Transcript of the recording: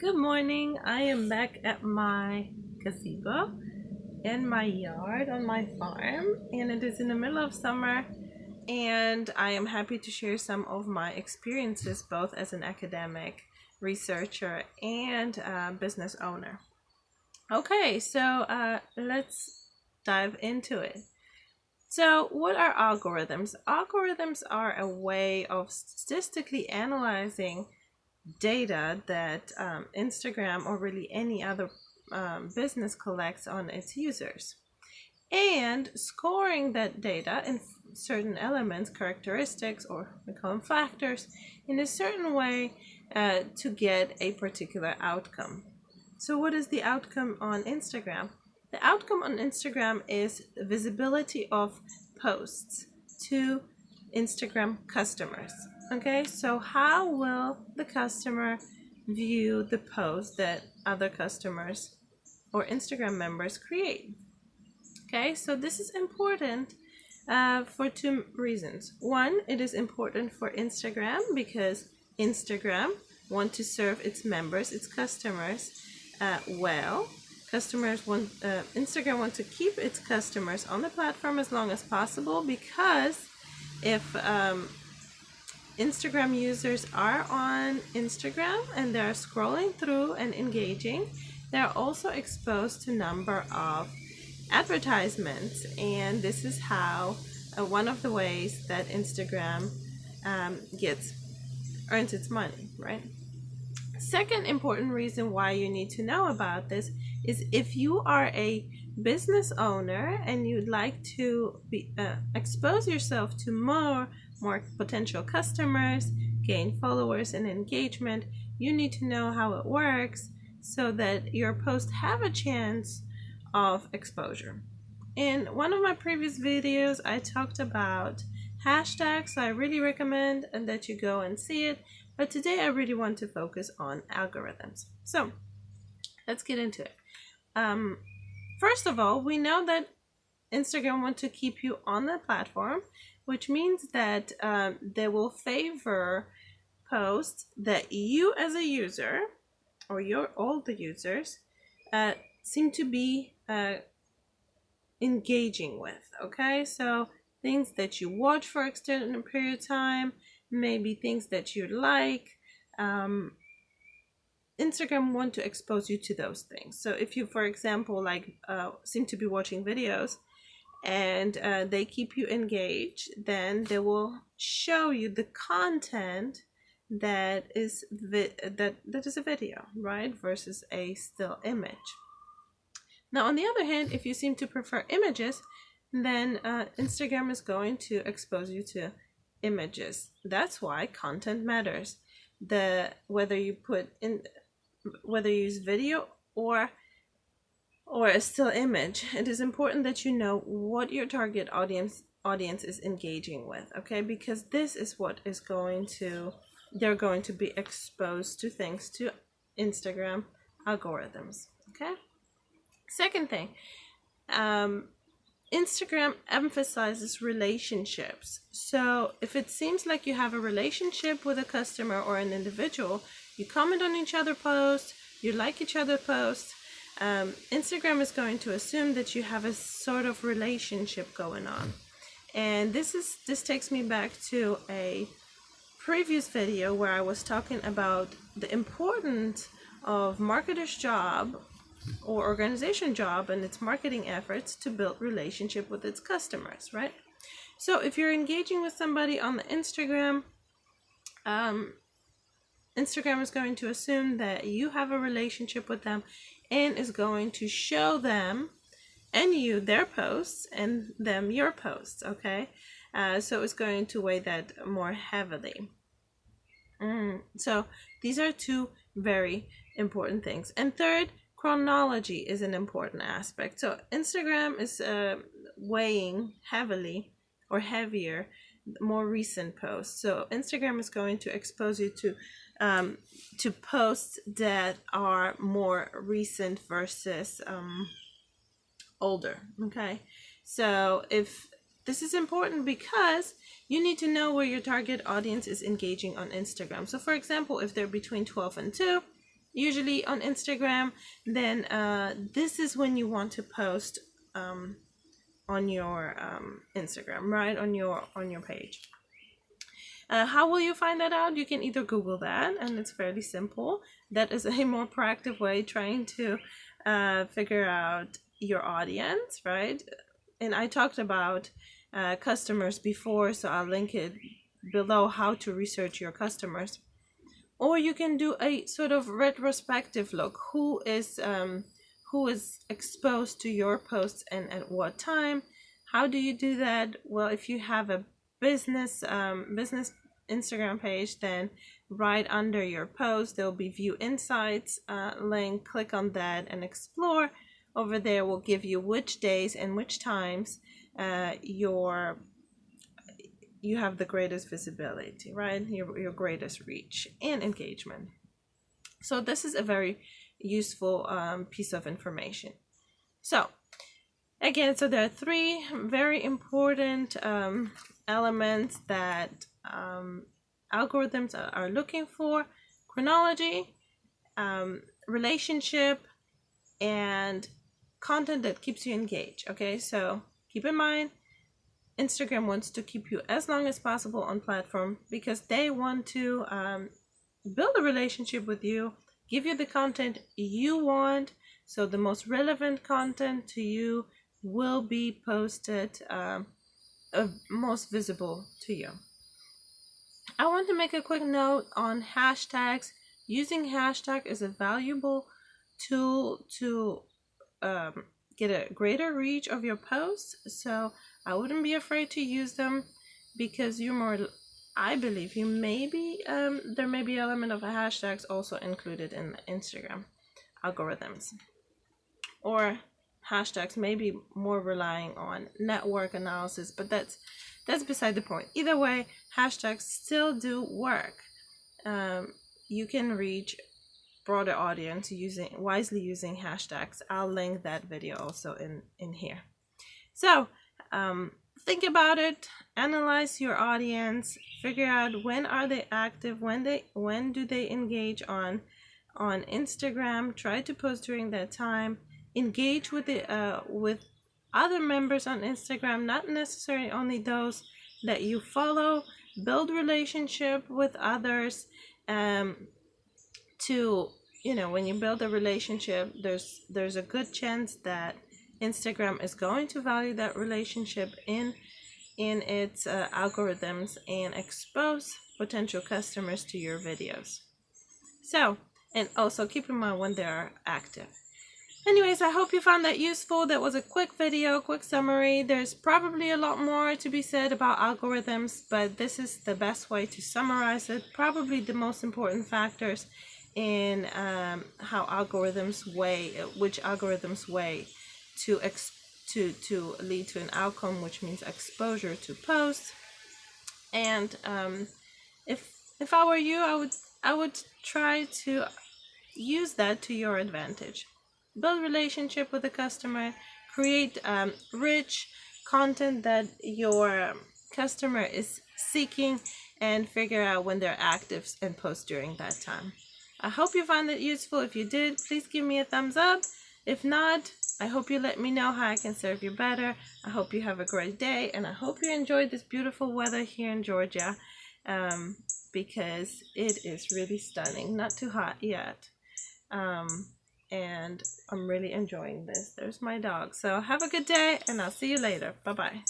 Good morning. I am back at my gazebo in my yard on my farm, and it is in the middle of summer. And I am happy to share some of my experiences both as an academic, researcher, and business owner. Okay, so let's dive into it. So, what are algorithms? Algorithms are a way of statistically analyzing data that Instagram or really any other business collects on its users and scoring that data in certain elements, characteristics, or we call them factors, in a certain way to get a particular outcome. So, what is the outcome on Instagram? The outcome on Instagram is visibility of posts to Instagram customers. Okay, so how will the customer view the post that other customers or Instagram members create? Okay, so this is important for two reasons. One, it is important for Instagram because Instagram want to serve its members, its customers well. Customers want Instagram to keep its customers on the platform as long as possible, because if Instagram users are on Instagram and they're scrolling through and engaging, they're also exposed to number of advertisements, and this is how one of the ways that Instagram earns its money, right? Second important reason why you need to know about this is if you are a business owner and you'd like to expose yourself to more potential customers, gain followers and engagement, you need to know how it works so that your posts have a chance of exposure. In one of my previous videos, I talked about hashtags, so I really recommend that you go and see it. But today I really want to focus on algorithms. So let's get into it. First of all, we know that Instagram wants to keep you on the platform, which means that they will favor posts that you as a user or all the users seem to be engaging with. Okay, so things that you watch for extended period of time, maybe things that you like. Instagram want to expose you to those things. So if you, for example, seem to be watching videos and they keep you engaged, then they will show you the content that is that is a video, right, versus a still image. Now, on the other hand, if you seem to prefer images, then Instagram is going to expose you to images. That's why content matters. Whether you use video or a still image, it is important that you know what your target audience is engaging with. Okay, because this is what is they're going to be exposed to, thanks to Instagram algorithms. Okay. Second thing, Instagram emphasizes relationships. So if it seems like you have a relationship with a customer or an individual, you comment on each other's posts, you like each other's posts, Instagram is going to assume that you have a sort of relationship going on. And this takes me back to a previous video where I was talking about the importance of marketer's job or organization job and its marketing efforts to build relationship with its customers, right? So if you're engaging with somebody on the Instagram, Instagram is going to assume that you have a relationship with them and is going to show them and you their posts and them your posts. Okay, so it's going to weigh that more heavily. So these are two very important things. And third, chronology is an important aspect. So Instagram is weighing heavily or heavier more recent posts. So Instagram is going to expose you to posts that are more recent versus older. Okay, so if this is important because you need to know where your target audience is engaging on Instagram. So for example, if they're between 12 and 2, usually on Instagram, then this is when you want to post on your Instagram, right, on your page. How will you find that out? You can either Google that, and it's fairly simple. That is a more proactive way trying to figure out your audience, right? And I talked about customers before, so I'll link it below, how to research your customers. Or you can do a sort of retrospective look. Who is exposed to your posts and at what time? How do you do that? Well, if you have a business Instagram page, then right under your post there'll be View Insights link. Click on that and explore. Over there will give you which days and which times you have the greatest visibility, right? Your greatest reach and engagement. So this is a very useful piece of information. So again, so there are three very important elements that algorithms are looking for: chronology, relationship, and content that keeps you engaged. Okay, so keep in mind, Instagram wants to keep you as long as possible on platform because they want to build a relationship with you, give you the content you want. So the most relevant content to you will be posted, most visible to you. I want to make a quick note on hashtags. Using hashtag is a valuable tool to get a greater reach of your posts. So I wouldn't be afraid to use them because I believe there may be element of hashtags also included in the Instagram algorithms. Or hashtags may be more relying on network analysis, but that's beside the point. Either way, hashtags still do work. You can reach broader audience wisely using hashtags. I'll link that video also in here. So think about it, analyze your audience, figure out when are they active, when do they engage on Instagram. Try to post during that time. Engage with other members on Instagram, not necessarily only those that you follow. Build relationship with others. When you build a relationship, there's a good chance that Instagram is going to value that relationship in its algorithms and expose potential customers to your videos. So, and also keep in mind when they are active. Anyways, I hope you found that useful. That was a quick video, quick summary. There's probably a lot more to be said about algorithms, but this is the best way to summarize it. Probably the most important factors in which algorithms weigh to lead to an outcome, which means exposure to posts. And if I were you, I would try to use that to your advantage. Build relationship with the customer, create rich content that your customer is seeking, and figure out when they're active and post during that time. I hope you found it useful. If you did, please give me a thumbs up. If not, I hope you let me know how I can serve you better. I hope you have a great day, and I hope you enjoyed this beautiful weather here in Georgia, because it is really stunning. Not too hot yet. And I'm really enjoying this. There's my dog. So have a good day, and I'll see you later. Bye-bye.